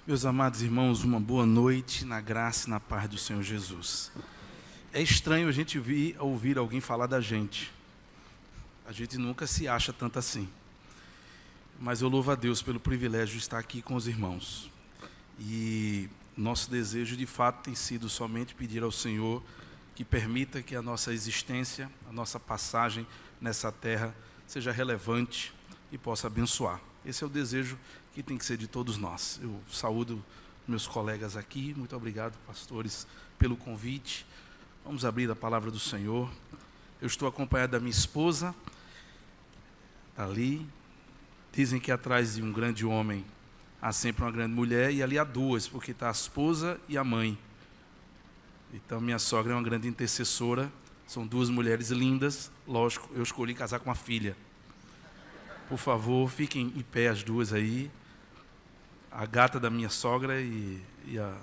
Meus amados irmãos, uma boa noite na graça e na paz do Senhor Jesus. É estranho a gente ouvir alguém falar da gente. A gente nunca se acha tanto assim. Mas eu louvo a Deus pelo privilégio de estar aqui com os irmãos. E nosso desejo de fato tem sido somente pedir ao Senhor que permita que a nossa existência, a nossa passagem nessa terra seja relevante e possa abençoar. Esse é o desejo que tem que ser de todos nós. Eu saúdo meus colegas aqui, muito obrigado, pastores, pelo convite. Vamos abrir a palavra do Senhor. Eu estou acompanhado da minha esposa, está ali. Dizem que atrás de um grande homem há sempre uma grande mulher, e ali há duas, porque está a esposa e a mãe. Então minha sogra é uma grande intercessora, são duas mulheres lindas. Lógico, eu escolhi casar com uma filha. Por favor, fiquem em pé as duas aí. A gata da minha sogra e a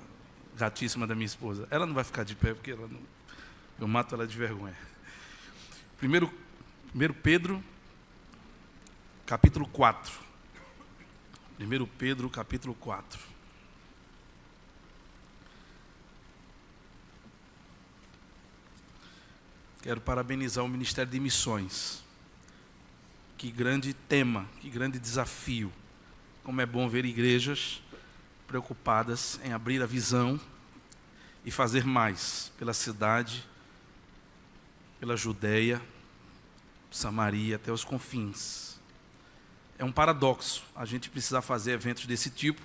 gatíssima da minha esposa. Ela não vai ficar de pé, porque eu mato ela de vergonha. Primeiro Pedro, capítulo 4. 1 Pedro, capítulo 4. Quero parabenizar o Ministério de Missões. Que grande tema, que grande desafio. Como é bom ver igrejas preocupadas em abrir a visão e fazer mais pela cidade, pela Judeia, Samaria, até os confins. É um paradoxo a gente precisar fazer eventos desse tipo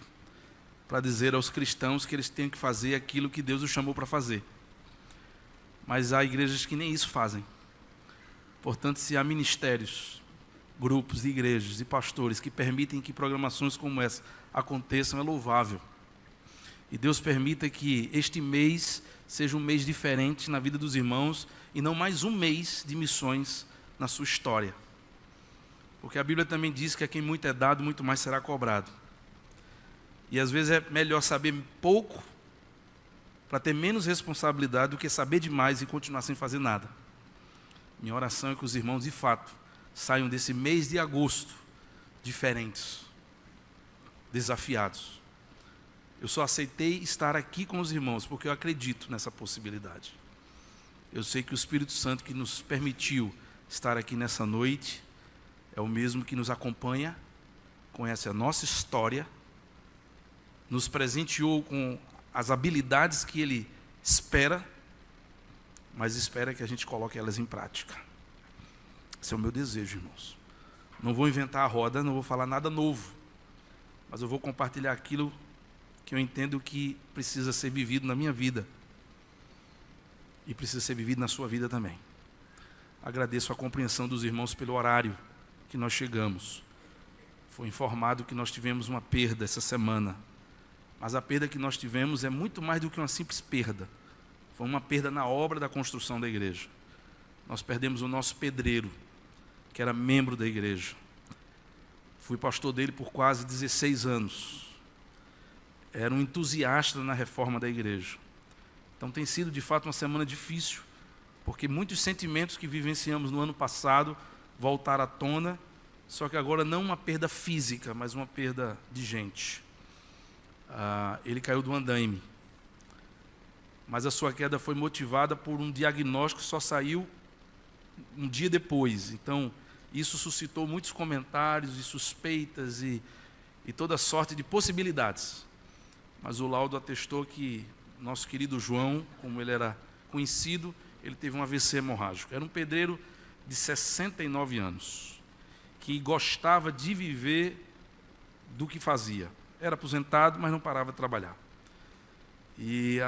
para dizer aos cristãos que eles têm que fazer aquilo que Deus os chamou para fazer. Mas há igrejas que nem isso fazem. Portanto, se há ministérios, grupos de igrejas e pastores que permitem que programações como essa aconteçam, é louvável. E Deus permita que este mês seja um mês diferente na vida dos irmãos e não mais um mês de missões na sua história. Porque a Bíblia também diz que a quem muito é dado, muito mais será cobrado. E às vezes é melhor saber pouco para ter menos responsabilidade do que saber demais e continuar sem fazer nada. Minha oração é que os irmãos, de fato, saiam desse mês de agosto diferentes, desafiados. Eu só aceitei estar aqui com os irmãos porque eu acredito nessa possibilidade. Eu sei que o Espírito Santo que nos permitiu estar aqui nessa noite é o mesmo que nos acompanha, conhece a nossa história, nos presenteou com as habilidades que Ele espera, mas espera que a gente coloque elas em prática. Esse é o meu desejo, irmãos. Não vou inventar a roda, não vou falar nada novo, mas eu vou compartilhar aquilo que eu entendo que precisa ser vivido na minha vida e precisa ser vivido na sua vida também. Agradeço a compreensão dos irmãos pelo horário que nós chegamos. Foi informado que nós tivemos uma perda essa semana, mas a perda que nós tivemos é muito mais do que uma simples perda. Foi uma perda na obra da construção da igreja. Nós perdemos o nosso pedreiro, que era membro da igreja. Fui pastor dele por quase 16 anos. Era um entusiasta na reforma da igreja. Então tem sido de fato uma semana difícil, porque muitos sentimentos que vivenciamos no ano passado voltaram à tona, só que agora não uma perda física, mas uma perda de gente. Ele caiu do andaime, mas a sua queda foi motivada por um diagnóstico que só saiu um dia depois. Então, isso suscitou muitos comentários e suspeitas e toda sorte de possibilidades. Mas o laudo atestou que nosso querido João, como ele era conhecido, ele teve um AVC hemorrágico. Era um pedreiro de 69 anos, que gostava de viver do que fazia. Era aposentado, mas não parava de trabalhar. E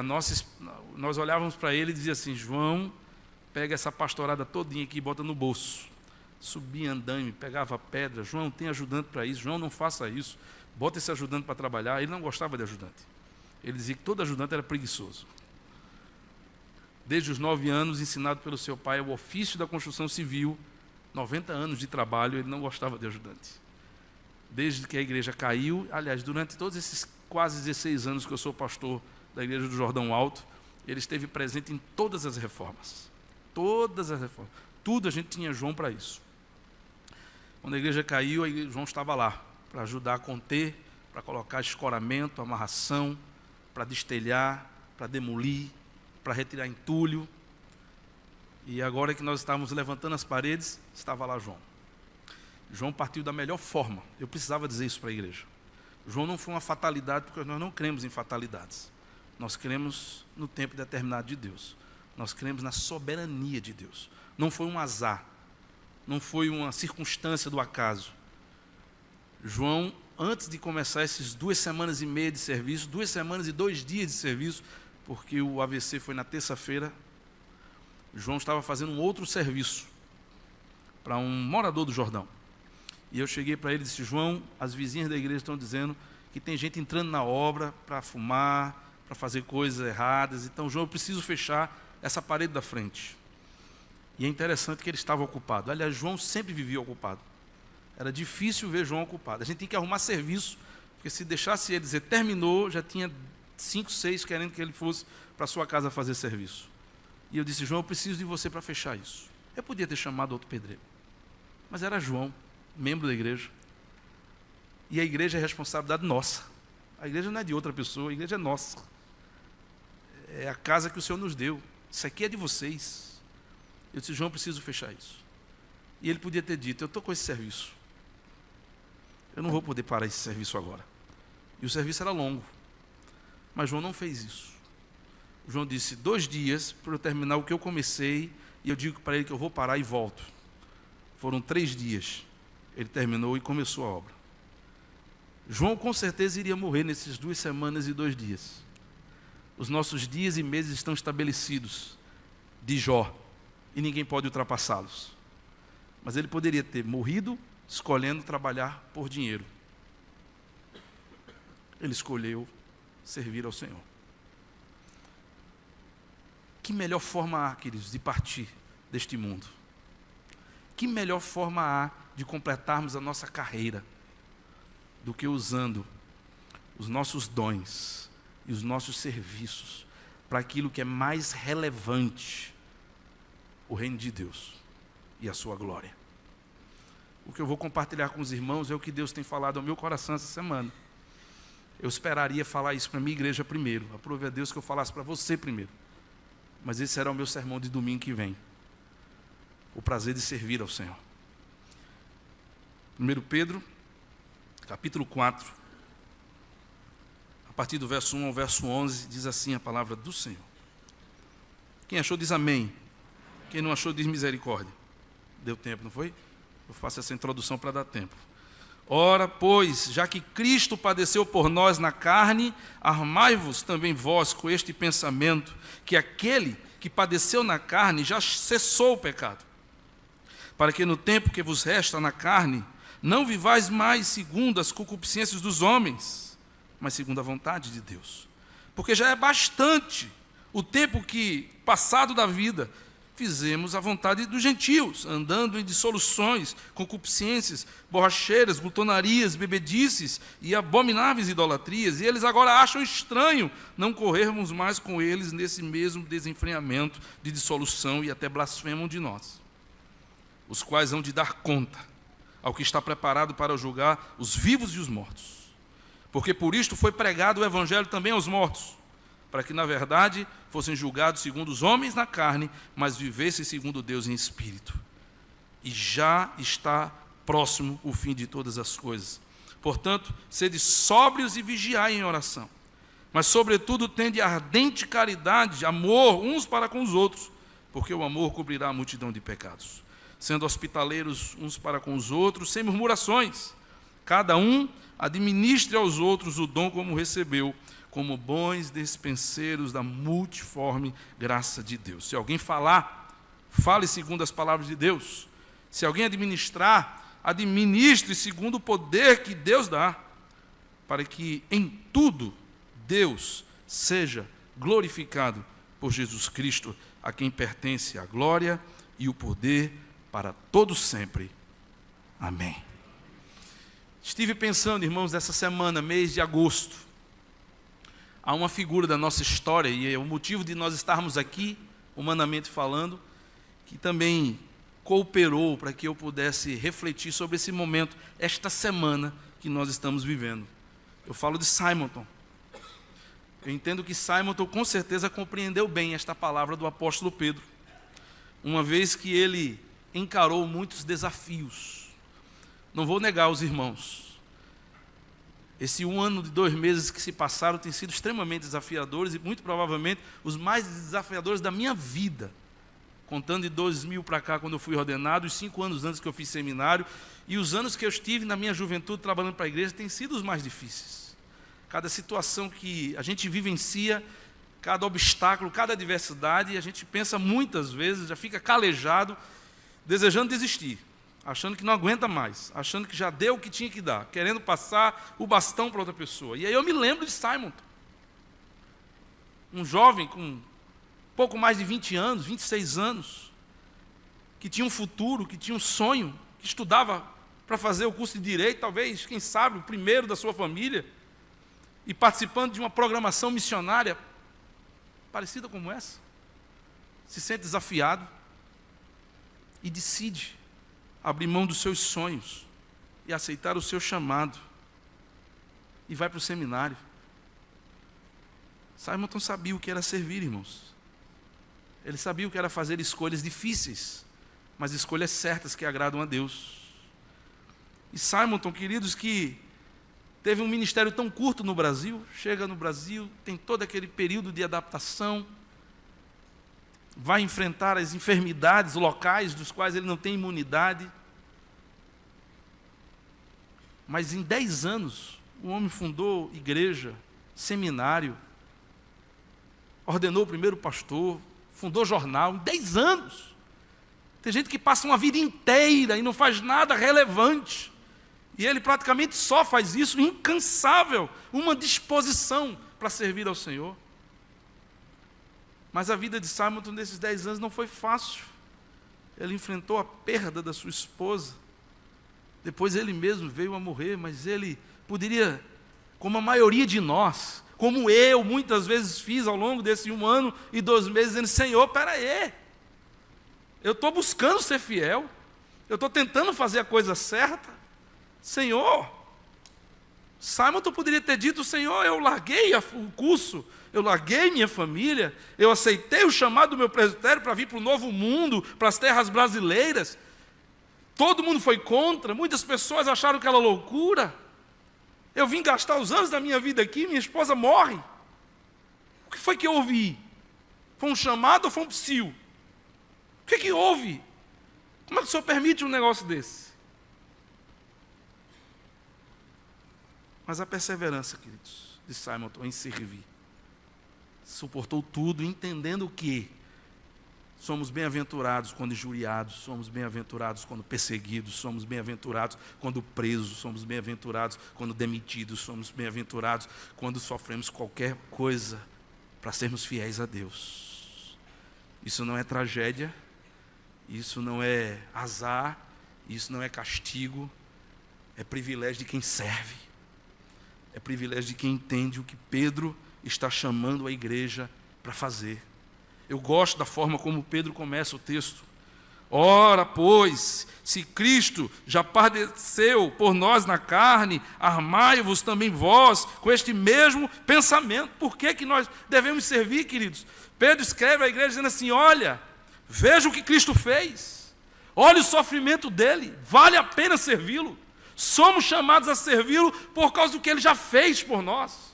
nós olhávamos para ele e dizia assim: João, pega essa pastorada todinha aqui e bota no bolso. Subia andaime, pegava pedra. João, tem ajudante para isso. João, não faça isso. Bota esse ajudante para trabalhar. Ele não gostava de ajudante. Ele dizia que todo ajudante era preguiçoso. Desde os 9 anos, ensinado pelo seu pai o ofício da construção civil, 90 anos de trabalho, ele não gostava de ajudante. Desde que a igreja caiu, aliás, durante todos esses quase 16 anos que eu sou pastor da igreja do Jordão Alto, ele esteve presente em todas as reformas. Todas as reformas. Tudo a gente tinha João para isso. Quando a igreja caiu, João estava lá para ajudar a conter para colocar escoramento, amarração, para destelhar, para demolir, para retirar entulho. E agora que nós estávamos levantando as paredes, estava lá João. João partiu da melhor forma. Eu precisava dizer isso para a igreja. João não foi uma fatalidade, porque nós não cremos em fatalidades. Nós cremos no tempo determinado de Deus. Nós cremos na soberania de Deus. Não foi um azar. Não foi uma circunstância do acaso. João, antes de começar essas 2 semanas e meia de serviço, 2 semanas e 2 dias de serviço, porque o AVC foi na terça-feira, João estava fazendo um outro serviço para um morador do Jordão. E eu cheguei para ele e disse: João, as vizinhas da igreja estão dizendo que tem gente entrando na obra para fumar, para fazer coisas erradas. Então, João, eu preciso fechar essa parede da frente. E é interessante que ele estava ocupado. Aliás, João sempre vivia ocupado. Era difícil ver João ocupado. A gente tem que arrumar serviço, porque se deixasse ele dizer terminou, já tinha 5, 6 querendo que ele fosse para sua casa fazer serviço. E eu disse: João, eu preciso de você para fechar isso. Eu podia ter chamado outro pedreiro, mas era João, membro da igreja. E a igreja é responsabilidade nossa. A igreja não é de outra pessoa, a igreja é nossa. É a casa que o Senhor nos deu. Isso aqui é de vocês. Eu disse: João, eu preciso fechar isso. E ele podia ter dito: eu estou com esse serviço. Eu não vou poder parar esse serviço agora. E o serviço era longo. Mas João não fez isso. João disse: 2 dias para eu terminar o que eu comecei, e eu digo para ele que eu vou parar e volto. Foram 3 dias. Ele terminou e começou a obra. João com certeza iria morrer nesses 2 semanas e 2 dias. Os nossos dias e meses estão estabelecidos de Jó, e ninguém pode ultrapassá-los. Mas ele poderia ter morrido escolhendo trabalhar por dinheiro. Ele escolheu servir ao Senhor. Que melhor forma há, queridos, de partir deste mundo? Que melhor forma há de completarmos a nossa carreira do que usando os nossos dons e os nossos serviços para aquilo que é mais relevante, o reino de Deus e a sua glória. O que eu vou compartilhar com os irmãos é o que Deus tem falado ao meu coração essa semana. Eu esperaria falar isso para a minha igreja primeiro. Aprove a Deus que eu falasse para você primeiro. Mas esse será o meu sermão de domingo que vem. O prazer de servir ao Senhor. 1 Pedro, capítulo 4, a partir do verso 1 ao verso 11, diz assim a palavra do Senhor. Quem achou diz amém. Quem não achou diz misericórdia. Deu tempo, não foi? Eu faço essa introdução para dar tempo. Ora, pois, já que Cristo padeceu por nós na carne, armai-vos também vós com este pensamento, que aquele que padeceu na carne já cessou o pecado, para que no tempo que vos resta na carne, não vivais mais segundo as concupiscências dos homens, mas segundo a vontade de Deus. Porque já é bastante o tempo que, passado da vida, fizemos a vontade dos gentios, andando em dissoluções, concupiscências, borracheiras, glutonarias, bebedices e abomináveis idolatrias, e eles agora acham estranho não corrermos mais com eles nesse mesmo desenfreamento de dissolução, e até blasfemam de nós, os quais hão de dar conta ao que está preparado para julgar os vivos e os mortos. Porque por isto foi pregado o evangelho também aos mortos, para que, na verdade, fossem julgados segundo os homens na carne, mas vivessem segundo Deus em espírito. E já está próximo o fim de todas as coisas. Portanto, sede sóbrios e vigiai em oração. Mas, sobretudo, tende ardente caridade, amor uns para com os outros, porque o amor cobrirá a multidão de pecados. Sendo hospitaleiros uns para com os outros, sem murmurações. Cada um administre aos outros o dom como recebeu, como bons despenseiros da multiforme graça de Deus. Se alguém falar, fale segundo as palavras de Deus. Se alguém administrar, administre segundo o poder que Deus dá, para que em tudo Deus seja glorificado por Jesus Cristo, a quem pertence a glória e o poder para todos sempre. Amém. Estive pensando, irmãos, essa semana, mês de agosto, há uma figura da nossa história, e é o motivo de nós estarmos aqui, humanamente falando, que também cooperou para que eu pudesse refletir sobre esse momento, esta semana que nós estamos vivendo. Eu falo de Simonton. Eu entendo que Simonton com certeza compreendeu bem esta palavra do apóstolo Pedro, uma vez que ele encarou muitos desafios. Não vou negar aos irmãos, esse 1 ano e 2 meses que se passaram têm sido extremamente desafiadores e muito provavelmente os mais desafiadores da minha vida, contando de 2000 para cá, quando eu fui ordenado, os 5 anos antes que eu fiz seminário, e os anos que eu estive na minha juventude trabalhando para a igreja têm sido os mais difíceis. Cada situação que a gente vivencia, cada obstáculo, cada adversidade, a gente pensa muitas vezes, já fica calejado, desejando desistir, achando que não aguenta mais, achando que já deu o que tinha que dar, querendo passar o bastão para outra pessoa. E aí eu me lembro de Simonton, um jovem com pouco mais de 20 anos, 26 anos, que tinha um futuro, que tinha um sonho, que estudava para fazer o curso de Direito, talvez, quem sabe, o primeiro da sua família, e participando de uma programação missionária parecida como essa, se sente desafiado e decide abrir mão dos seus sonhos e aceitar o seu chamado e vai para o seminário. Simonton sabia o que era servir, irmãos. Ele sabia o que era fazer escolhas difíceis, mas escolhas certas que agradam a Deus. E Simonton, queridos, que teve um ministério tão curto no Brasil, chega no Brasil, tem todo aquele período de adaptação, vai enfrentar as enfermidades locais dos quais ele não tem imunidade. Mas em 10 anos, o homem fundou igreja, seminário, ordenou o primeiro pastor, fundou jornal, em 10 anos. Tem gente que passa uma vida inteira e não faz nada relevante. E ele praticamente só faz isso, incansável, uma disposição para servir ao Senhor. Mas a vida de Simonton nesses 10 anos não foi fácil. Ele enfrentou a perda da sua esposa. Depois ele mesmo veio a morrer, mas ele poderia, como a maioria de nós, como eu muitas vezes fiz ao longo desse 1 ano e 2 meses, dizendo: Senhor, peraí, eu estou buscando ser fiel, eu estou tentando fazer a coisa certa. Senhor, Simonton poderia ter dito: Senhor, eu larguei o curso, eu larguei minha família, eu aceitei o chamado do meu presbitério para vir para o novo mundo, para as terras brasileiras. Todo mundo foi contra, muitas pessoas acharam aquela loucura. Eu vim gastar os anos da minha vida aqui, minha esposa morre. O que foi que eu ouvi? Foi um chamado ou foi um psiu? O que houve? Como é que o Senhor permite um negócio desse? Mas a perseverança, queridos, de Simonton em servir, suportou tudo, entendendo que somos bem-aventurados quando injuriados, somos bem-aventurados quando perseguidos, somos bem-aventurados quando presos, somos bem-aventurados quando demitidos, somos bem-aventurados quando sofremos qualquer coisa para sermos fiéis a Deus. Isso não é tragédia, isso não é azar, isso não é castigo, é privilégio de quem serve, é privilégio de quem entende o que Pedro está chamando a igreja para fazer. Eu gosto da forma como Pedro começa o texto. Ora, pois, se Cristo já padeceu por nós na carne, armai-vos também vós com este mesmo pensamento. Por que nós devemos servir, queridos? Pedro escreve à igreja dizendo assim: olha, veja o que Cristo fez, olha o sofrimento dele, vale a pena servi-lo. Somos chamados a servi-lo por causa do que ele já fez por nós.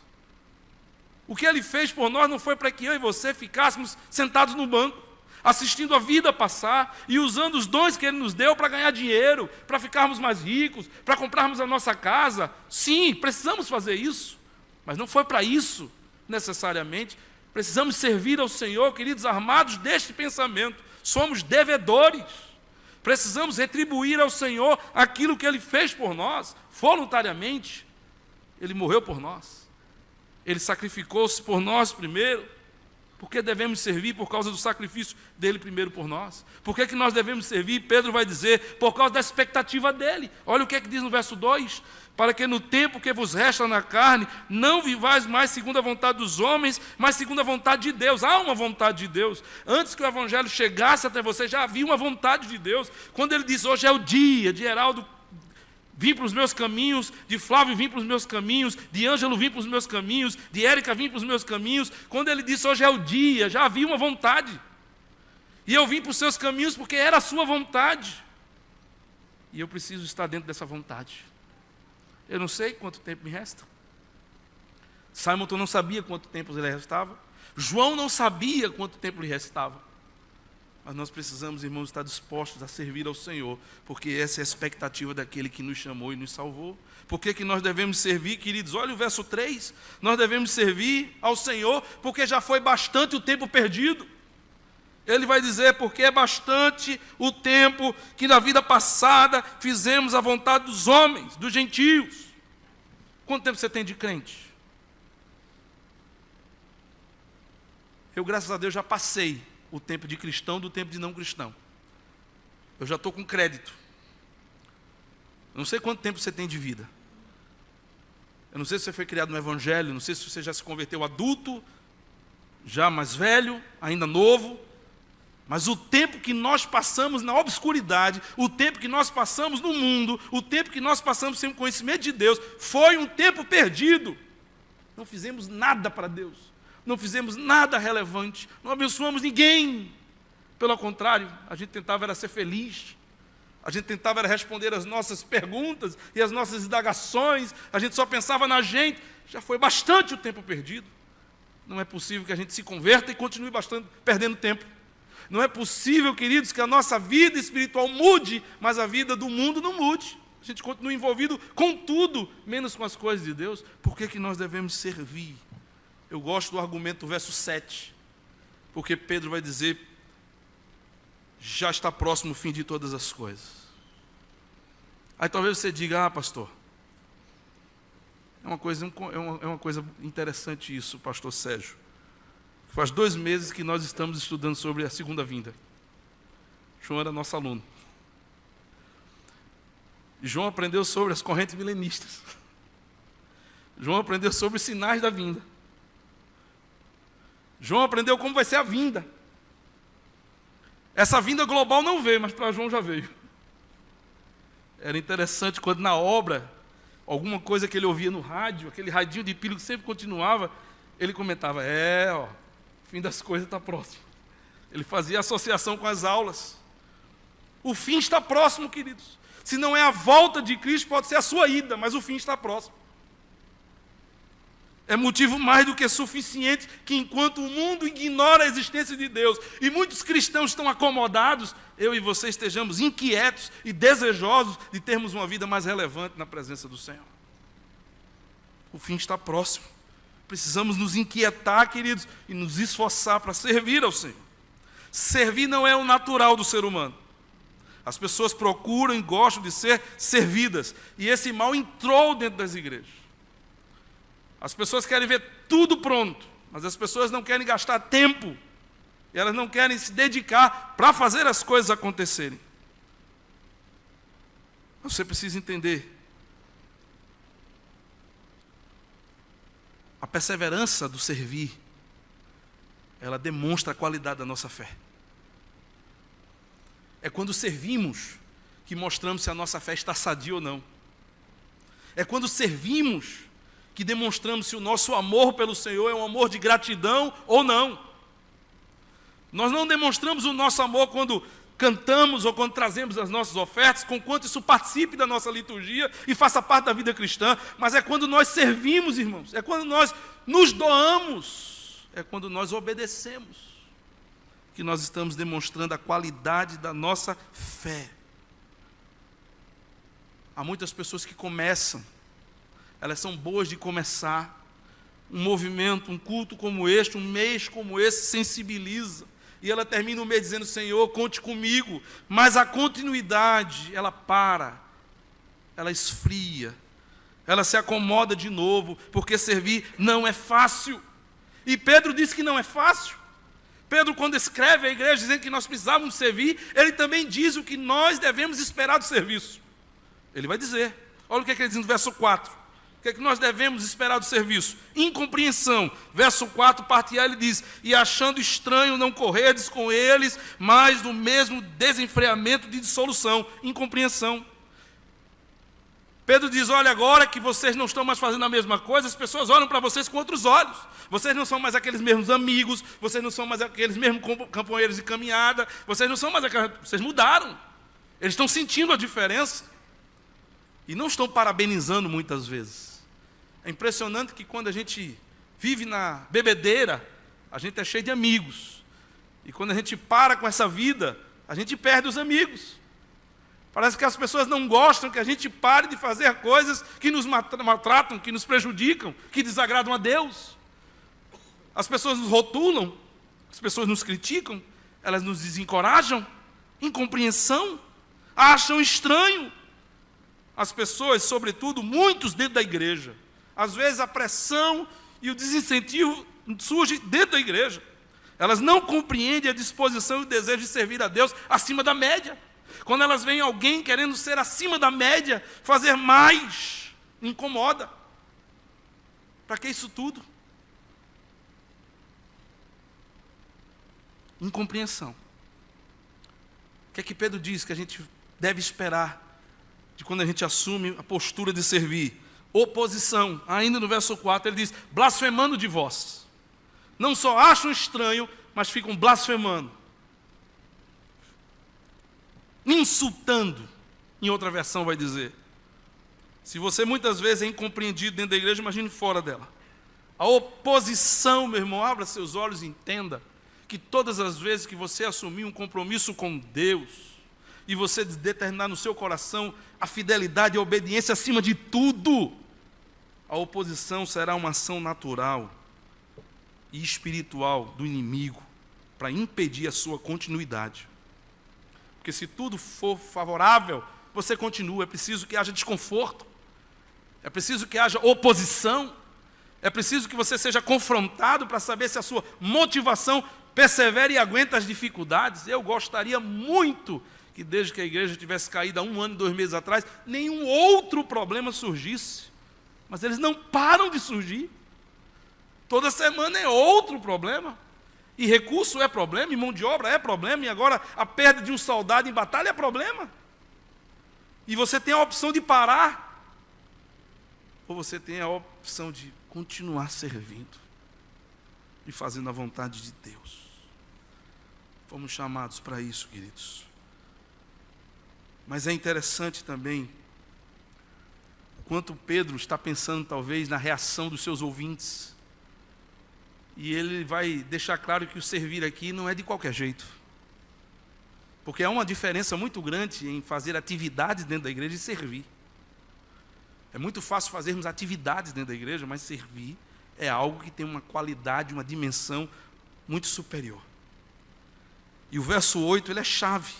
O que ele fez por nós não foi para que eu e você ficássemos sentados no banco, assistindo a vida passar e usando os dons que ele nos deu para ganhar dinheiro, para ficarmos mais ricos, para comprarmos a nossa casa. Sim, precisamos fazer isso, mas não foi para isso necessariamente. Precisamos servir ao Senhor, queridos, armados deste pensamento. Somos devedores. Precisamos retribuir ao Senhor aquilo que ele fez por nós, voluntariamente. Ele morreu por nós. Ele sacrificou-se por nós primeiro. Por que devemos servir? Por causa do sacrifício dele primeiro por nós. Por que nós devemos servir? Pedro vai dizer, por causa da expectativa dele. Olha o que é que diz no verso 2. Para que no tempo que vos resta na carne, não vivais mais segundo a vontade dos homens, mas segundo a vontade de Deus. Há uma vontade de Deus. Antes que o evangelho chegasse até você, já havia uma vontade de Deus. Quando ele diz, hoje é o dia de Heraldo vir para os meus caminhos, de Flávio vir para os meus caminhos, de Ângelo vir para os meus caminhos, de Érica vir para os meus caminhos. Quando ele disse hoje é o dia, já havia uma vontade. E eu vim para os seus caminhos porque era a sua vontade. E eu preciso estar dentro dessa vontade. Eu não sei quanto tempo me resta. Simon não sabia quanto tempo lhe restava. João não sabia quanto tempo lhe restava. Mas nós precisamos, irmãos, estar dispostos a servir ao Senhor, porque essa é a expectativa daquele que nos chamou e nos salvou. Por que nós devemos servir, queridos? Olha o verso 3. Nós devemos servir ao Senhor, porque já foi bastante o tempo perdido. Ele vai dizer, porque é bastante o tempo que na vida passada fizemos a vontade dos homens, dos gentios. Quanto tempo você tem de crente? Eu, graças a Deus, já passei o tempo de cristão do tempo de não cristão. Eu já estou com crédito. Eu não sei quanto tempo você tem de vida. Eu não sei se você foi criado no Evangelho, não sei se você já se converteu adulto, já mais velho, ainda novo. Mas o tempo que nós passamos na obscuridade, o tempo que nós passamos no mundo, o tempo que nós passamos sem o conhecimento de Deus, foi um tempo perdido. Não fizemos nada para Deus. Não fizemos nada relevante, não abençoamos ninguém. Pelo contrário, a gente tentava era ser feliz, a gente tentava era responder as nossas perguntas e as nossas indagações, a gente só pensava na gente. Já foi bastante o tempo perdido. Não é possível que a gente se converta e continue perdendo tempo. Não é possível, queridos, que a nossa vida espiritual mude, mas a vida do mundo não mude. A gente continua envolvido com tudo, menos com as coisas de Deus. Por que nós devemos servir? Eu gosto do argumento do verso 7, porque Pedro vai dizer, já está próximo o fim de todas as coisas. Aí talvez você diga, pastor, é uma coisa interessante isso, pastor Sérgio. Faz 2 meses que nós estamos estudando sobre a segunda vinda. João era nosso aluno. João aprendeu sobre as correntes milenistas. João aprendeu sobre os sinais da vinda. João aprendeu como vai ser a vinda. Essa vinda global não veio, mas para João já veio. Era interessante quando na obra, alguma coisa que ele ouvia no rádio, aquele radinho de pilha que sempre continuava, ele comentava, o fim das coisas está próximo. Ele fazia associação com as aulas. O fim está próximo, queridos. Se não é a volta de Cristo, pode ser a sua ida, mas o fim está próximo. É motivo mais do que suficiente que enquanto o mundo ignora a existência de Deus e muitos cristãos estão acomodados, eu e você estejamos inquietos e desejosos de termos uma vida mais relevante na presença do Senhor. O fim está próximo. Precisamos nos inquietar, queridos, e nos esforçar para servir ao Senhor. Servir não é o natural do ser humano. As pessoas procuram e gostam de ser servidas, e esse mal entrou dentro das igrejas. As pessoas querem ver tudo pronto, mas as pessoas não querem gastar tempo, e elas não querem se dedicar para fazer as coisas acontecerem. Você precisa entender. A perseverança do servir, ela demonstra a qualidade da nossa fé. É quando servimos que mostramos se a nossa fé está sadia ou não. É quando servimos que demonstramos se o nosso amor pelo Senhor é um amor de gratidão ou não. Nós não demonstramos o nosso amor quando cantamos ou quando trazemos as nossas ofertas, conquanto isso participe da nossa liturgia e faça parte da vida cristã, mas é quando nós servimos, irmãos, é quando nós nos doamos, é quando nós obedecemos, que nós estamos demonstrando a qualidade da nossa fé. Há muitas pessoas que começam, elas são boas de começar. Um movimento, um culto como este, um mês como esse, sensibiliza. E ela termina o mês dizendo, Senhor, conte comigo. Mas a continuidade, ela para, ela esfria, ela se acomoda de novo, porque servir não é fácil. E Pedro disse que não é fácil. Pedro, quando escreve à igreja dizendo que nós precisávamos servir, ele também diz o que nós devemos esperar do serviço. Ele vai dizer, olha o que ele diz no verso 4. O que nós devemos esperar do serviço? Incompreensão. Verso 4, parte A, ele diz, e achando estranho não corredes com eles, mas no mesmo desenfreamento de dissolução. Incompreensão. Pedro diz, olha, agora que vocês não estão mais fazendo a mesma coisa, as pessoas olham para vocês com outros olhos. Vocês não são mais aqueles mesmos amigos, vocês não são mais aqueles mesmos companheiros de caminhada, vocês não são mais aqueles, vocês mudaram. Eles estão sentindo a diferença e não estão parabenizando muitas vezes. É impressionante que quando a gente vive na bebedeira, a gente é cheio de amigos. E quando a gente para com essa vida, a gente perde os amigos. Parece que as pessoas não gostam que a gente pare de fazer coisas que nos maltratam, que nos prejudicam, que desagradam a Deus. As pessoas nos rotulam, as pessoas nos criticam, elas nos desencorajam, incompreensão, acham estranho. As pessoas, sobretudo, muitos dentro da igreja, às vezes a pressão e o desincentivo surgem dentro da igreja. Elas não compreendem a disposição e o desejo de servir a Deus acima da média. Quando elas veem alguém querendo ser acima da média, fazer mais, incomoda. Para que isso tudo? Incompreensão. O que é que Pedro diz que a gente deve esperar de quando a gente assume a postura de servir? Oposição. Ainda no verso 4 ele diz, blasfemando de vós. Não só acham estranho, mas ficam blasfemando. Insultando, em outra versão vai dizer. Se você muitas vezes é incompreendido dentro da igreja, imagine fora dela. A oposição, meu irmão, abra seus olhos e entenda que todas as vezes que você assumir um compromisso com Deus, e você determinar no seu coração a fidelidade e a obediência acima de tudo, a oposição será uma ação natural e espiritual do inimigo para impedir a sua continuidade. Porque se tudo for favorável, você continua. É preciso que haja desconforto. É preciso que haja oposição. É preciso que você seja confrontado para saber se a sua motivação persevera e aguenta as dificuldades. Eu gostaria muito que desde que a igreja tivesse caído há 1 ano e 2 meses atrás, nenhum outro problema surgisse. Mas eles não param de surgir. Toda semana é outro problema. E recurso é problema, e mão de obra é problema, e agora a perda de um soldado em batalha é problema. E você tem a opção de parar, ou você tem a opção de continuar servindo e fazendo a vontade de Deus. Fomos chamados para isso, queridos. Mas é interessante também o quanto Pedro está pensando talvez na reação dos seus ouvintes. E ele vai deixar claro que o servir aqui não é de qualquer jeito. Porque há uma diferença muito grande em fazer atividades dentro da igreja e servir. É muito fácil fazermos atividades dentro da igreja, mas servir é algo que tem uma qualidade, uma dimensão muito superior. E o verso 8, ele é chave.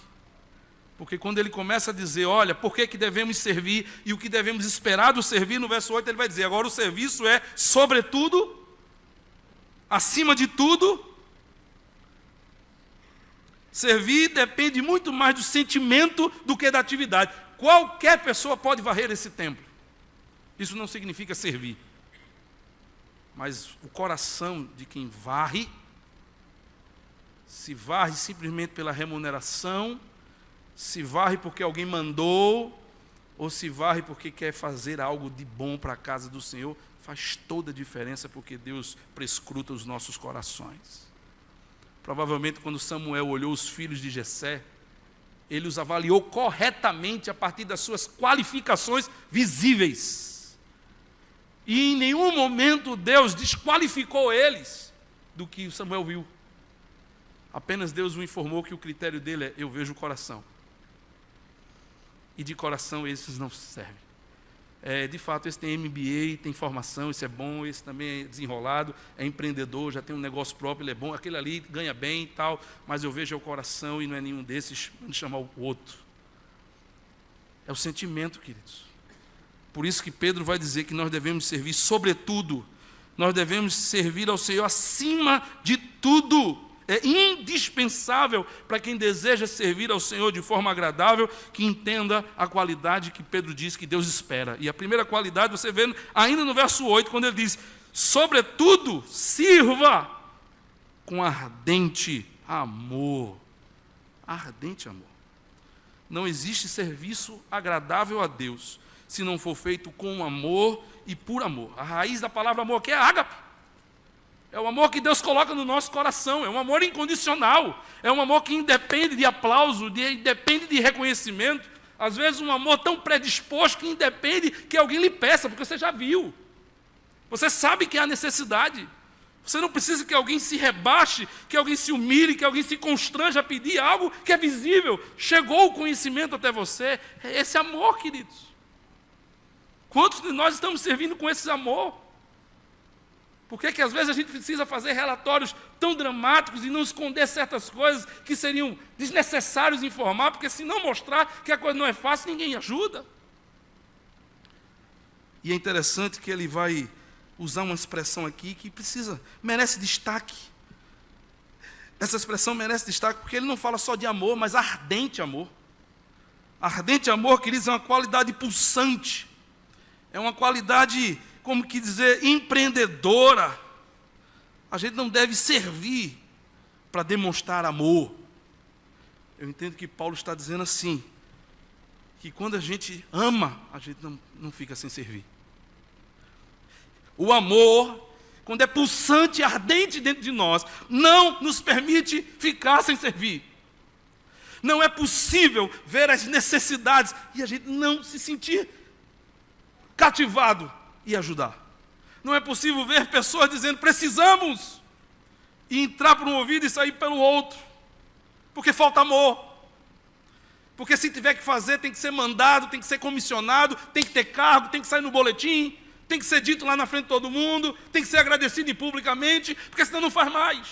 Porque quando ele começa a dizer, olha, por que devemos servir e o que devemos esperar do servir, no verso 8 ele vai dizer, agora o serviço é, sobretudo, acima de tudo, servir depende muito mais do sentimento do que da atividade. Qualquer pessoa pode varrer esse templo. Isso não significa servir. Mas o coração de quem varre, se varre simplesmente pela remuneração, se varre porque alguém mandou, ou se varre porque quer fazer algo de bom para a casa do Senhor, faz toda a diferença, porque Deus prescruta os nossos corações. Provavelmente quando Samuel olhou os filhos de Jessé, ele os avaliou corretamente a partir das suas qualificações visíveis. E em nenhum momento Deus desqualificou eles do que Samuel viu. Apenas Deus o informou que o critério dele é, eu vejo o coração. E de coração esses não servem. De fato, esse tem MBA, tem formação, esse é bom, esse também é desenrolado, é empreendedor, já tem um negócio próprio, ele é bom, aquele ali ganha bem e tal, mas eu vejo o coração e não é nenhum desses, vamos chamar o outro. É o sentimento, queridos. Por isso que Pedro vai dizer que nós devemos servir, sobretudo, nós devemos servir ao Senhor acima de tudo. É indispensável para quem deseja servir ao Senhor de forma agradável, que entenda a qualidade que Pedro diz que Deus espera. E a primeira qualidade você vê ainda no verso 8, quando ele diz, sobretudo, sirva com ardente amor. Ardente amor. Não existe serviço agradável a Deus se não for feito com amor e por amor. A raiz da palavra amor aqui é ágape. É o amor que Deus coloca no nosso coração, é um amor incondicional, é um amor que independe de aplauso, independe de reconhecimento, às vezes um amor tão predisposto que independe que alguém lhe peça, porque você já viu, você sabe que há necessidade, você não precisa que alguém se rebaixe, que alguém se humilhe, que alguém se constranja a pedir algo que é visível, chegou o conhecimento até você, é esse amor, queridos. Quantos de nós estamos servindo com esse amor? Por que às vezes a gente precisa fazer relatórios tão dramáticos e não esconder certas coisas que seriam desnecessários informar, porque se não mostrar que a coisa não é fácil, ninguém ajuda. E é interessante que ele vai usar uma expressão aqui que merece destaque. Essa expressão merece destaque porque ele não fala só de amor, mas ardente amor. Ardente amor, queridos, é uma qualidade pulsante, é uma qualidade, como que dizer, empreendedora. A gente não deve servir para demonstrar amor. Eu entendo que Paulo está dizendo assim, que quando a gente ama, a gente não fica sem servir. O amor, quando é pulsante e ardente dentro de nós, não nos permite ficar sem servir. Não é possível ver as necessidades e a gente não se sentir cativado e ajudar. Não é possível ver pessoas dizendo precisamos e entrar por um ouvido e sair pelo outro, porque falta amor. Porque se tiver que fazer, tem que ser mandado, tem que ser comissionado, tem que ter cargo, tem que sair no boletim, tem que ser dito lá na frente de todo mundo, tem que ser agradecido publicamente, porque senão não faz mais.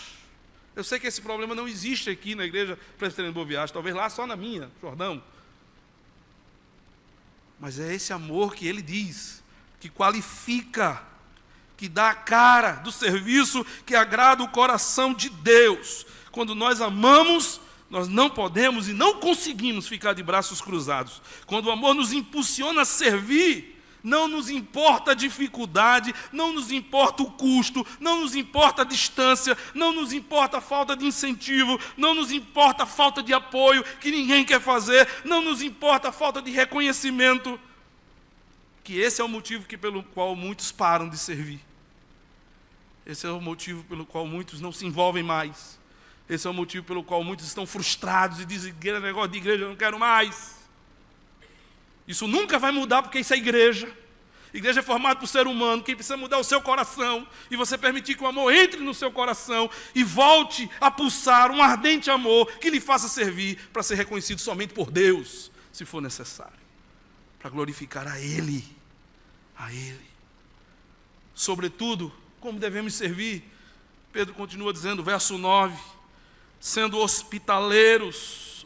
Eu sei que esse problema não existe aqui na igreja presbiteriana de Boa Viagem, talvez lá só na minha, Jordão. Mas é esse amor que ele diz, que qualifica, que dá a cara do serviço que agrada o coração de Deus. Quando nós amamos, nós não podemos e não conseguimos ficar de braços cruzados. Quando o amor nos impulsiona a servir, não nos importa a dificuldade, não nos importa o custo, não nos importa a distância, não nos importa a falta de incentivo, não nos importa a falta de apoio que ninguém quer fazer, não nos importa a falta de reconhecimento, que esse é o motivo pelo qual muitos param de servir. Esse é o motivo pelo qual muitos não se envolvem mais. Esse é o motivo pelo qual muitos estão frustrados e dizem, negócio de igreja, eu não quero mais. Isso nunca vai mudar, porque isso é igreja. Igreja é formada por ser humano, quem precisa mudar é o seu coração, e você permitir que o amor entre no seu coração e volte a pulsar um ardente amor que lhe faça servir para ser reconhecido somente por Deus, se for necessário, para glorificar a Ele. A Ele. Sobretudo, como devemos servir? Pedro continua dizendo, verso 9, sendo hospitaleiros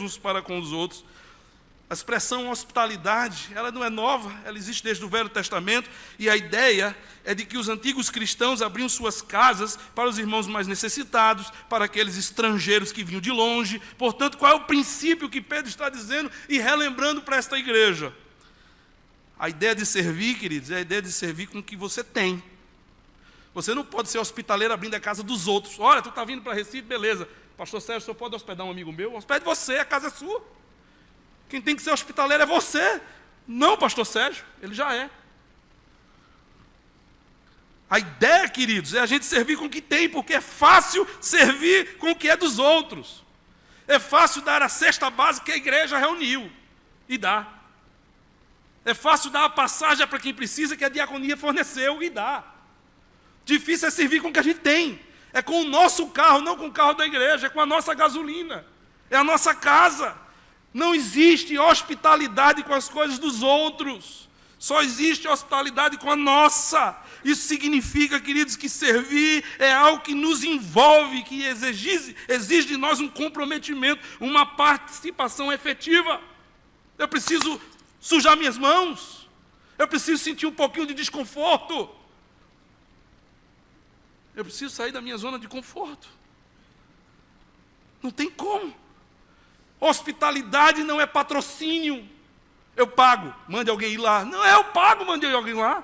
uns para com os outros. A expressão hospitalidade, ela não é nova, ela existe desde o Velho Testamento, e a ideia é de que os antigos cristãos abriam suas casas para os irmãos mais necessitados, para aqueles estrangeiros que vinham de longe. Portanto, qual é o princípio que Pedro está dizendo e relembrando para esta igreja? A ideia de servir, queridos, é a ideia de servir com o que você tem. Você não pode ser hospitaleiro abrindo a casa dos outros. Olha, tu está vindo para Recife, beleza. Pastor Sérgio, o senhor pode hospedar um amigo meu? Hospede você, a casa é sua. Quem tem que ser hospitaleiro é você. Não, pastor Sérgio, ele já é. A ideia, queridos, é a gente servir com o que tem, porque é fácil servir com o que é dos outros. É fácil dar a cesta básica que a igreja reuniu e dá. É fácil dar a passagem para quem precisa, que a diaconia forneceu e dá. Difícil é servir com o que a gente tem. É com o nosso carro, não com o carro da igreja, é com a nossa gasolina. É a nossa casa. Não existe hospitalidade com as coisas dos outros. Só existe hospitalidade com a nossa. Isso significa, queridos, que servir é algo que nos envolve, que exige de nós um comprometimento, uma participação efetiva. Eu preciso sujar minhas mãos. Eu preciso sentir um pouquinho de desconforto. Eu preciso sair da minha zona de conforto. Não tem como. Hospitalidade não é patrocínio. Eu pago, mande alguém ir lá. Não é eu pago, mande alguém lá.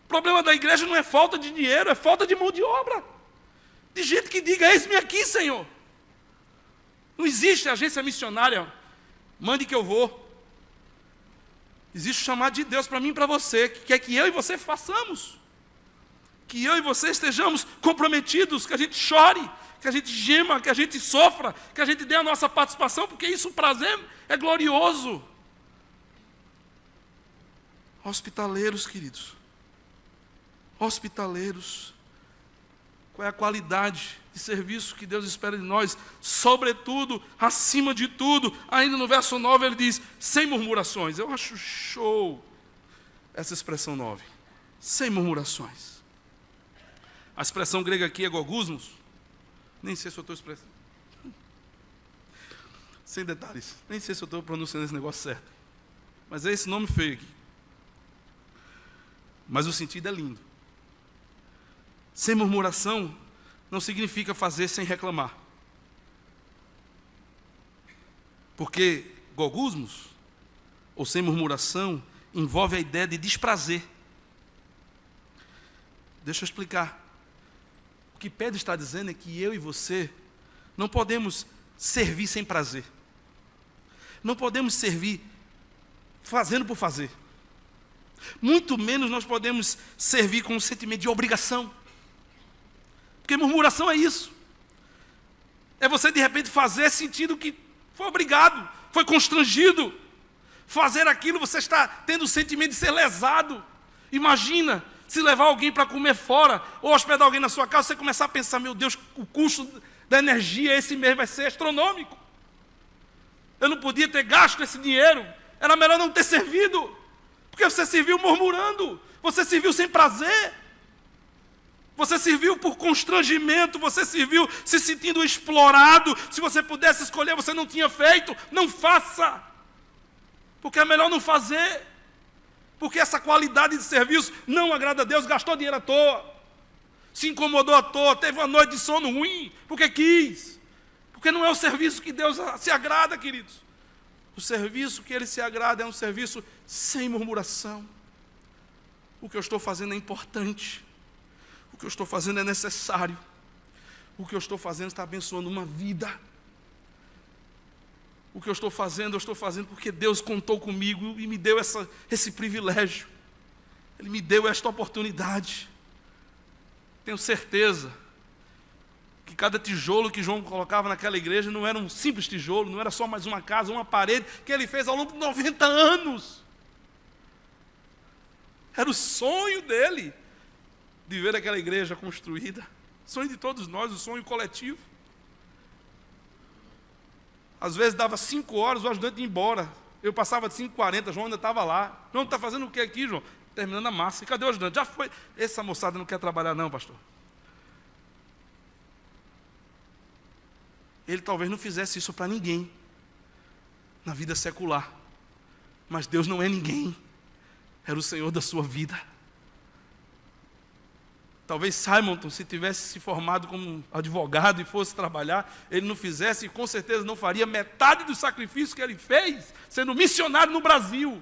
O problema da igreja não é falta de dinheiro, é falta de mão de obra. De gente que diga, eis-me aqui, Senhor. Não existe agência missionária, mande que eu vou. Existe o chamado de Deus para mim e para você, que quer que eu e você façamos. Que eu e você estejamos comprometidos, que a gente chore, que a gente gema, que a gente sofra, que a gente dê a nossa participação, porque isso, o prazer é glorioso. Hospitaleiros, queridos. Hospitaleiros. Qual é a qualidade de serviço que Deus espera de nós? Sobretudo, acima de tudo, ainda no verso 9 ele diz, sem murmurações. Eu acho show essa expressão 9. Sem murmurações. A expressão grega aqui é gogusmos. Nem sei se eu estou expressando. Sem detalhes. Nem sei se eu estou pronunciando esse negócio certo. Mas é esse nome feio aqui. Mas o sentido é lindo. Sem murmuração não significa fazer sem reclamar. Porque gogusmos, ou sem murmuração, envolve a ideia de desprazer. Deixa eu explicar. O que Pedro está dizendo é que eu e você não podemos servir sem prazer. Não podemos servir fazendo por fazer. Muito menos nós podemos servir com um sentimento de obrigação. Porque murmuração é isso. É você de repente fazer sentindo que foi obrigado, foi constrangido. Fazer aquilo, você está tendo o sentimento de ser lesado. Imagina se levar alguém para comer fora, ou hospedar alguém na sua casa, você começar a pensar, meu Deus, o custo da energia esse mês vai ser astronômico. Eu não podia ter gasto esse dinheiro, era melhor não ter servido. Porque você serviu murmurando, você serviu sem prazer, você serviu por constrangimento, você serviu se sentindo explorado. Se você pudesse escolher, você não tinha feito, não faça, porque é melhor não fazer, porque essa qualidade de serviço não agrada a Deus. Gastou dinheiro à toa, se incomodou à toa, teve uma noite de sono ruim, porque quis, porque não é o serviço que Deus se agrada, queridos. O serviço que Ele se agrada é um serviço sem murmuração. O que eu estou fazendo é importante. O que eu estou fazendo é necessário. O que eu estou fazendo está abençoando uma vida. O que eu estou fazendo porque Deus contou comigo e me deu esse privilégio. Ele me deu esta oportunidade. Tenho certeza que cada tijolo que João colocava naquela igreja não era um simples tijolo, não era só mais uma casa, uma parede, que ele fez ao longo de 90 anos. Era o sonho dele, de ver aquela igreja construída. Sonho de todos nós, o sonho coletivo. Às vezes dava 5 horas, o ajudante ia embora. Eu passava de 5h40, João ainda estava lá. João, está fazendo o que aqui, João? Terminando a massa. E cadê o ajudante? Já foi. Essa moçada não quer trabalhar não, pastor. Ele talvez não fizesse isso para ninguém na vida secular. Mas Deus não é ninguém. Era o Senhor da sua vida. Talvez Simonton, se tivesse se formado como advogado e fosse trabalhar, ele não fizesse e com certeza não faria metade do sacrifício que ele fez, sendo missionário no Brasil.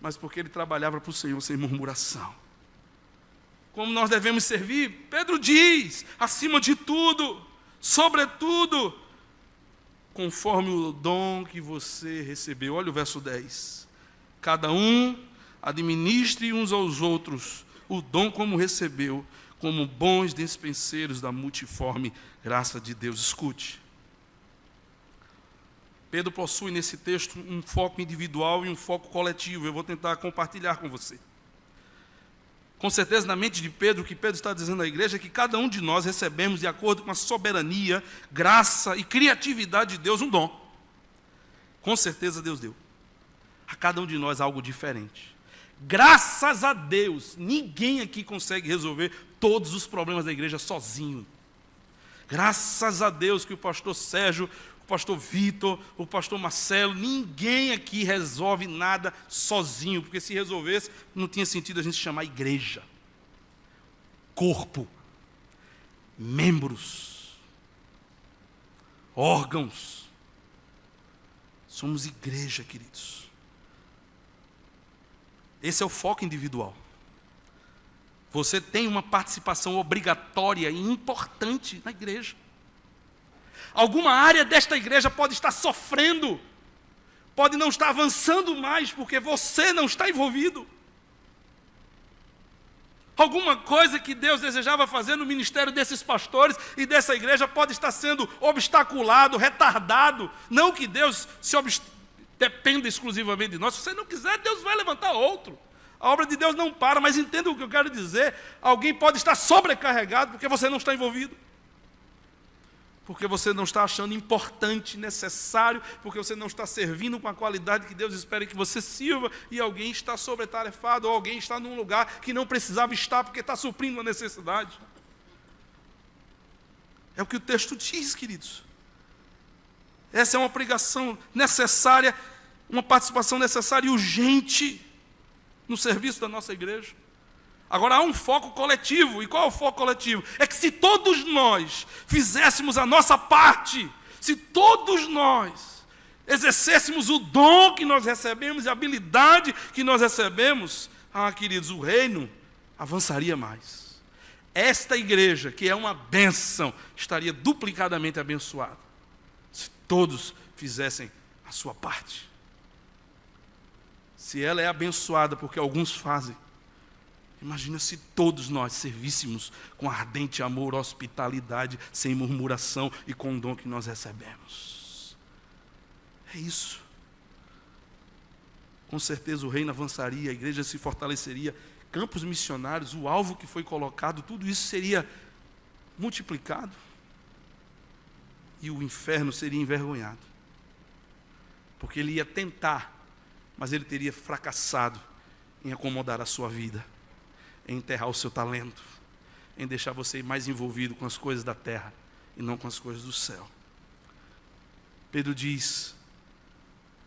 Mas porque ele trabalhava para o Senhor sem murmuração. Como nós devemos servir? Pedro diz, acima de tudo, sobretudo, conforme o dom que você recebeu. Olha o verso 10. Cada um administre uns aos outros o dom como recebeu, como bons despenseiros da multiforme graça de Deus. Escute. Pedro possui nesse texto um foco individual e um foco coletivo. Eu vou tentar compartilhar com você. Com certeza, na mente de Pedro, o que Pedro está dizendo à igreja é que cada um de nós recebemos, de acordo com a soberania, graça e criatividade de Deus, um dom. Com certeza Deus deu a cada um de nós algo diferente. Graças a Deus, ninguém aqui consegue resolver todos os problemas da igreja sozinho. Graças a Deus que o pastor Sérgio, o pastor Vitor, o pastor Marcelo, ninguém aqui resolve nada sozinho, porque se resolvesse, não tinha sentido a gente chamar igreja. Corpo, membros, órgãos. Somos igreja, queridos. Esse é o foco individual. Você tem uma participação obrigatória e importante na igreja. Alguma área desta igreja pode estar sofrendo pode não estar avançando mais porque você não está envolvido. Alguma coisa que Deus desejava fazer no ministério desses pastores e dessa igreja pode estar sendo obstaculado, retardado. Não que Deus dependa exclusivamente de nós. Se você não quiser, Deus vai levantar outro. A obra de Deus não para, mas entenda o que eu quero dizer. Alguém pode estar sobrecarregado porque você não está envolvido. Porque você não está achando importante, necessário, porque você não está servindo com a qualidade que Deus espera que você sirva, e alguém está sobretarefado, ou alguém está num lugar que não precisava estar, porque está suprindo uma necessidade. É o que o texto diz, queridos. Essa é uma pregação necessária, uma participação necessária e urgente no serviço da nossa igreja. Agora, há um foco coletivo. E qual é o foco coletivo? É que se todos nós fizéssemos a nossa parte, se todos nós exercêssemos o dom que nós recebemos, a habilidade que nós recebemos, queridos, o reino avançaria mais. Esta igreja, que é uma bênção, estaria duplicadamente abençoada, se todos fizessem a sua parte. Se ela é abençoada porque alguns fazem, imagina se todos nós servíssemos com ardente amor, hospitalidade, sem murmuração e com o dom que nós recebemos. É isso. Com certeza o reino avançaria, a igreja se fortaleceria, campos missionários, o alvo que foi colocado, tudo isso seria multiplicado. E o inferno seria envergonhado. Porque ele ia tentar, mas ele teria fracassado em acomodar a sua vida, em enterrar o seu talento, em deixar você mais envolvido com as coisas da terra e não com as coisas do céu. Pedro diz: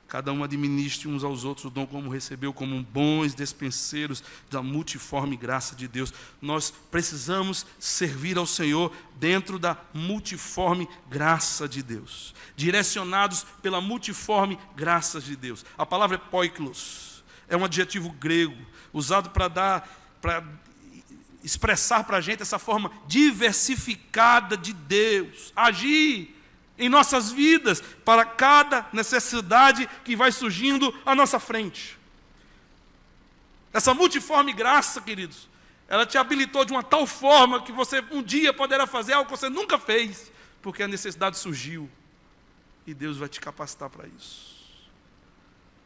cada um administre uns aos outros o dom como recebeu, como bons despenseiros da multiforme graça de Deus. Nós precisamos servir ao Senhor dentro da multiforme graça de Deus, direcionados pela multiforme graça de Deus. A palavra poiklos é um adjetivo grego usado para expressar para a gente essa forma diversificada de Deus agir em nossas vidas para cada necessidade que vai surgindo à nossa frente. Essa multiforme graça, queridos, ela te habilitou de uma tal forma que você um dia poderá fazer algo que você nunca fez, porque a necessidade surgiu e Deus vai te capacitar para isso.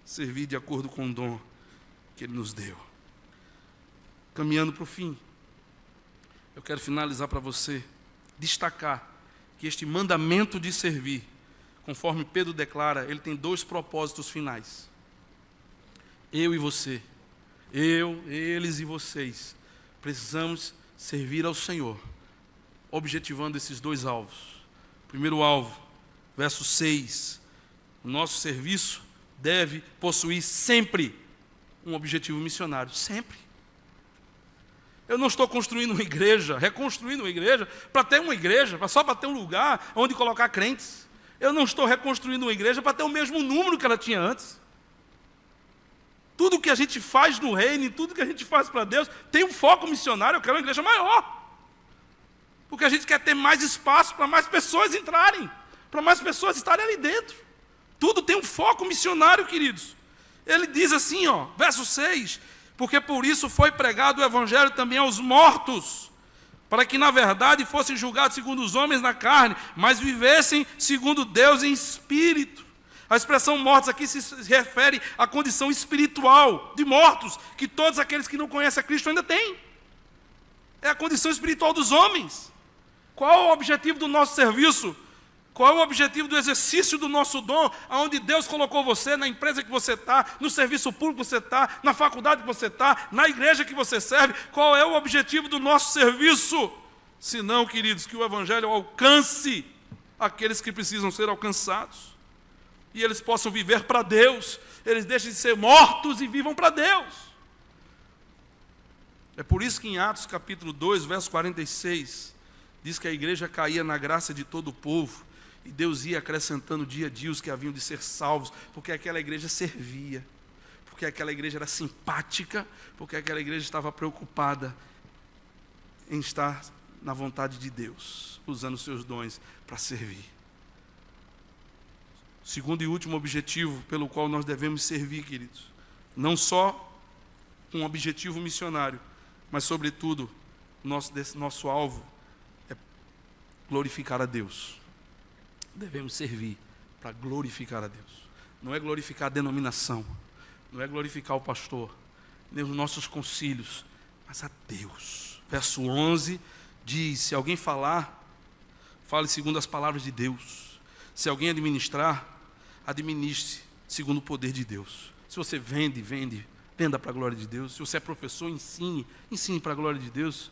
Servir de acordo com o dom que Ele nos deu. Caminhando para o fim, eu quero finalizar para você, destacar que este mandamento de servir, conforme Pedro declara, ele tem dois propósitos finais. Eu e você, eles e vocês, precisamos servir ao Senhor, objetivando esses dois alvos. Primeiro alvo, verso 6, o nosso serviço deve possuir sempre um objetivo missionário, sempre. Eu não estou construindo uma igreja, reconstruindo uma igreja, para ter uma igreja, só para ter um lugar onde colocar crentes. Eu não estou reconstruindo uma igreja para ter o mesmo número que ela tinha antes. Tudo que a gente faz no reino, tudo que a gente faz para Deus, tem um foco missionário. Eu quero uma igreja maior. Porque a gente quer ter mais espaço para mais pessoas entrarem, para mais pessoas estarem ali dentro. Tudo tem um foco missionário, queridos. Ele diz assim, verso 6... porque por isso foi pregado o evangelho também aos mortos, para que na verdade fossem julgados segundo os homens na carne, mas vivessem segundo Deus em espírito. A expressão mortos aqui se refere à condição espiritual de mortos, que todos aqueles que não conhecem a Cristo ainda têm. É a condição espiritual dos homens. Qual é o objetivo do nosso serviço? Qual é o objetivo do exercício do nosso dom, aonde Deus colocou você, na empresa que você está, no serviço público que você está, na faculdade que você está, na igreja que você serve? Qual é o objetivo do nosso serviço? Se não, queridos, que o evangelho alcance aqueles que precisam ser alcançados, e eles possam viver para Deus, eles deixem de ser mortos e vivam para Deus. É por isso que em Atos capítulo 2, verso 46, diz que a igreja caía na graça de todo o povo, e Deus ia acrescentando dia a dia os que haviam de ser salvos, porque aquela igreja servia, porque aquela igreja era simpática, porque aquela igreja estava preocupada em estar na vontade de Deus, usando os seus dons para servir. Segundo e último objetivo pelo qual nós devemos servir, queridos, não só com um objetivo missionário, mas, sobretudo, nosso alvo é glorificar a Deus. Devemos servir para glorificar a Deus. Não é glorificar a denominação, não é glorificar o pastor, nem os nossos concílios, mas a Deus. Verso 11 diz: se alguém falar, fale segundo as palavras de Deus. Se alguém administrar, administre segundo o poder de Deus. Se você venda para a glória de Deus. Se você é professor, ensine para a glória de Deus.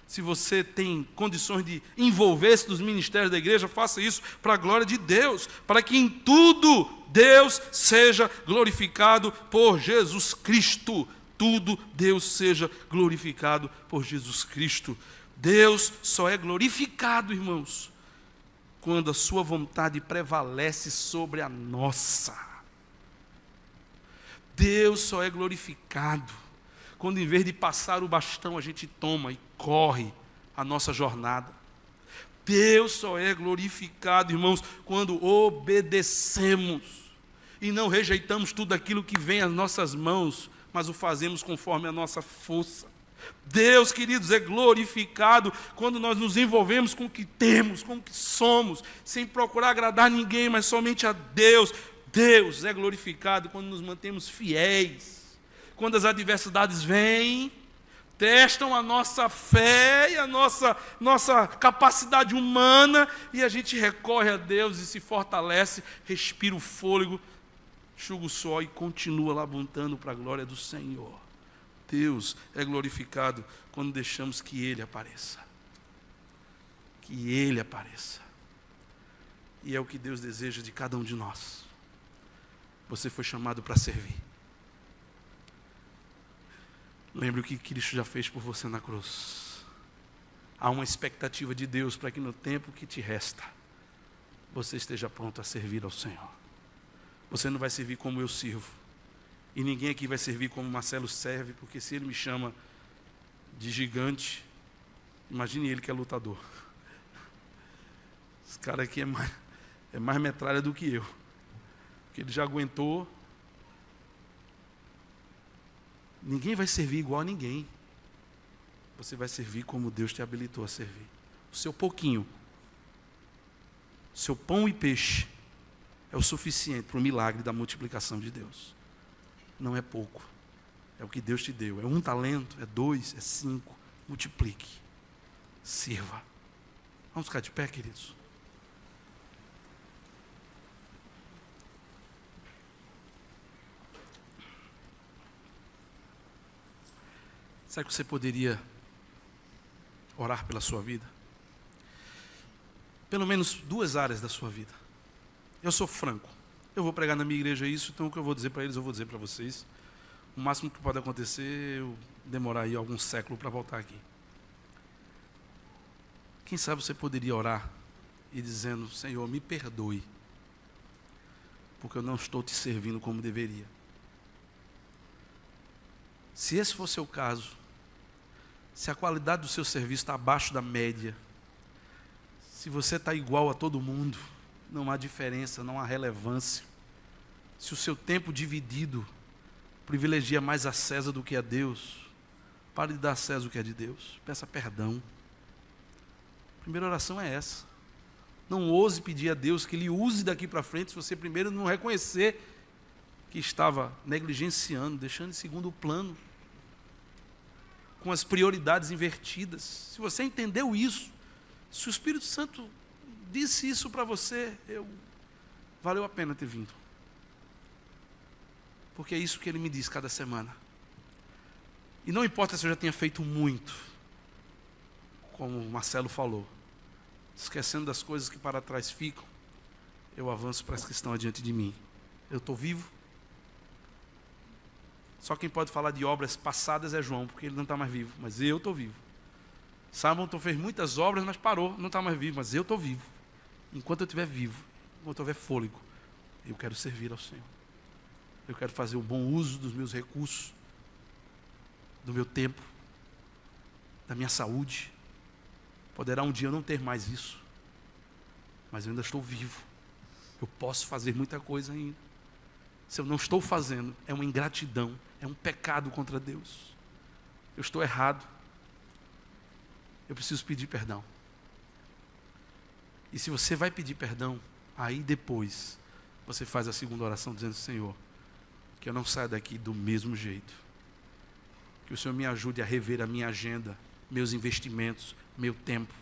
Se você tem condições de envolver-se nos ministérios da igreja, faça isso para a glória de Deus, para que em tudo Deus seja glorificado por Jesus Cristo. Tudo Deus seja glorificado por Jesus Cristo. Deus só é glorificado, irmãos, quando a sua vontade prevalece sobre a nossa. Deus só é glorificado quando, em vez de passar o bastão, a gente toma e corre a nossa jornada. Deus só é glorificado, irmãos, quando obedecemos e não rejeitamos tudo aquilo que vem às nossas mãos, mas o fazemos conforme a nossa força. Deus, queridos, é glorificado quando nós nos envolvemos com o que temos, com o que somos, sem procurar agradar ninguém, mas somente a Deus. Deus é glorificado quando nos mantemos fiéis. Quando as adversidades vêm, testam a nossa fé e a nossa capacidade humana, e a gente recorre a Deus e se fortalece, respira o fôlego, enxuga o suor e continua labutando para a glória do Senhor. Deus é glorificado quando deixamos que Ele apareça. Que Ele apareça. E é o que Deus deseja de cada um de nós. Você foi chamado para servir. Lembre o que Cristo já fez por você na cruz. Há uma expectativa de Deus para que no tempo que te resta, você esteja pronto a servir ao Senhor. Você não vai servir como eu sirvo. E ninguém aqui vai servir como Marcelo serve, porque se ele me chama de gigante, imagine ele que é lutador. Esse cara aqui é mais metralha do que eu. Porque ele já aguentou. Ninguém vai servir igual a ninguém. Você vai servir como Deus te habilitou a servir. O seu pouquinho, seu pão e peixe, é o suficiente para o milagre da multiplicação de Deus. Não é pouco. É o que Deus te deu. É 1 talento, é 2, é 5. Multiplique. Sirva. Vamos ficar de pé, queridos? Será que você poderia orar pela sua vida? Pelo menos 2 áreas da sua vida. Eu sou franco. Eu vou pregar na minha igreja isso, então o que eu vou dizer para eles, eu vou dizer para vocês. O máximo que pode acontecer é eu demorar aí algum século para voltar aqui. Quem sabe você poderia orar e dizendo: Senhor, me perdoe, porque eu não estou te servindo como deveria. Se esse for o seu caso, se a qualidade do seu serviço está abaixo da média, se você está igual a todo mundo, não há diferença, não há relevância. Se o seu tempo dividido privilegia mais a César do que a Deus, pare de dar a César o que é de Deus. Peça perdão. A primeira oração é essa. Não ouse pedir a Deus que Ele use daqui para frente, se você primeiro não reconhecer que estava negligenciando, deixando em segundo plano, com as prioridades invertidas. Se você entendeu isso, se o Espírito Santo disse isso para você, valeu a pena ter vindo. Porque é isso que Ele me diz cada semana. E não importa se eu já tenha feito muito, como o Marcelo falou, esquecendo das coisas que para trás ficam, eu avanço para as que estão adiante de mim. Eu estou vivo. Só quem pode falar de obras passadas é João, porque ele não está mais vivo, mas eu estou vivo. Salomão fez muitas obras, mas parou, não está mais vivo, mas eu estou vivo. Enquanto eu estiver vivo, enquanto houver fôlego, eu quero servir ao Senhor. Eu quero fazer o bom uso dos meus recursos, do meu tempo, da minha saúde. Poderá um dia eu não ter mais isso, mas eu ainda estou vivo. Eu posso fazer muita coisa ainda. Se eu não estou fazendo, é uma ingratidão, é um pecado contra Deus. Eu estou errado. Eu preciso pedir perdão. E se você vai pedir perdão, aí depois você faz a segunda oração dizendo: Senhor, que eu não saia daqui do mesmo jeito. Que o Senhor me ajude a rever a minha agenda, meus investimentos, meu tempo.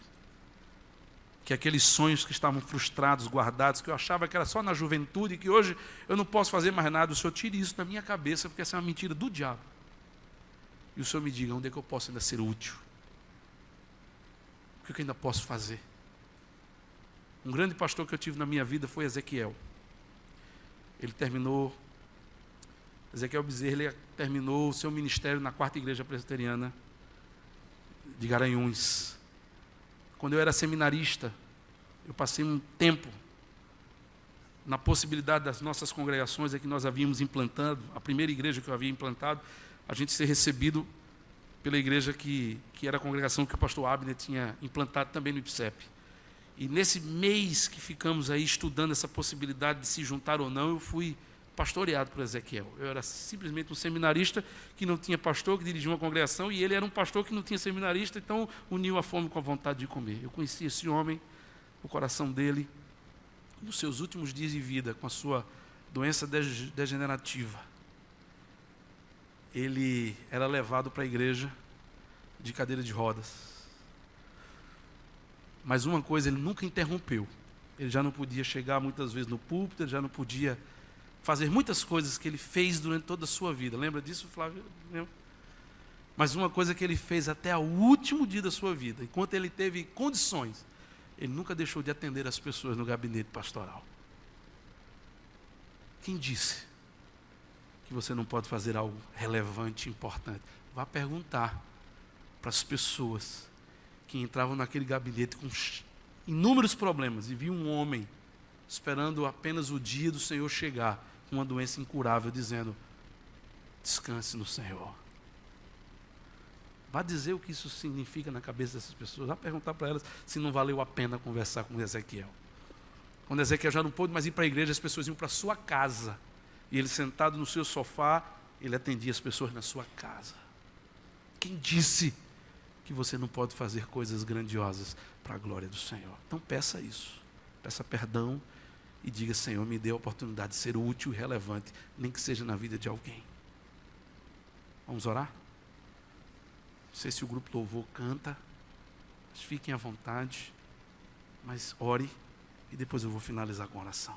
Que aqueles sonhos que estavam frustrados, guardados, que eu achava que era só na juventude, que hoje eu não posso fazer mais nada, o Senhor tire isso da minha cabeça, porque essa é uma mentira do diabo. E o Senhor me diga onde é que eu posso ainda ser útil. O que eu ainda posso fazer. Um grande pastor que eu tive na minha vida foi Ezequiel. Ezequiel Bezerra, ele terminou o seu ministério na 4ª Igreja Presbiteriana de Garanhuns. Quando eu era seminarista, eu passei um tempo na possibilidade das nossas congregações que nós havíamos implantado, a primeira igreja que eu havia implantado, a gente ser recebido pela igreja que era a congregação que o pastor Abner tinha implantado também no IPSEP. E nesse mês que ficamos aí estudando essa possibilidade de se juntar ou não, eu fui pastoreado por Ezequiel. Eu era simplesmente um seminarista que não tinha pastor, que dirigia uma congregação, e ele era um pastor que não tinha seminarista, então uniu a fome com a vontade de comer. Eu conheci esse homem, o coração dele, nos seus últimos dias de vida, com a sua doença degenerativa. Ele era levado para a igreja de cadeira de rodas. Mas uma coisa ele nunca interrompeu. Ele já não podia chegar muitas vezes no púlpito, ele já não podia fazer muitas coisas que ele fez durante toda a sua vida. Lembra disso, Flávio? Lembra? Mas uma coisa que ele fez até o último dia da sua vida, enquanto ele teve condições, ele nunca deixou de atender as pessoas no gabinete pastoral. Quem disse que você não pode fazer algo relevante, importante? Vá perguntar para as pessoas que entravam naquele gabinete com inúmeros problemas e viam um homem esperando apenas o dia do Senhor chegar com uma doença incurável, dizendo: descanse no Senhor. Vá dizer o que isso significa na cabeça dessas pessoas. Vá perguntar para elas se não valeu a pena conversar com Ezequiel. Quando Ezequiel já não pôde mais ir para a igreja, as pessoas iam para a sua casa. E ele, sentado no seu sofá, ele atendia as pessoas na sua casa. Quem disse que você não pode fazer coisas grandiosas para a glória do Senhor? Então peça isso. Peça perdão e diga: Senhor, me dê a oportunidade de ser útil e relevante, nem que seja na vida de alguém. Vamos orar? Não sei se o grupo louvor canta, mas fiquem à vontade, mas ore e depois eu vou finalizar com oração.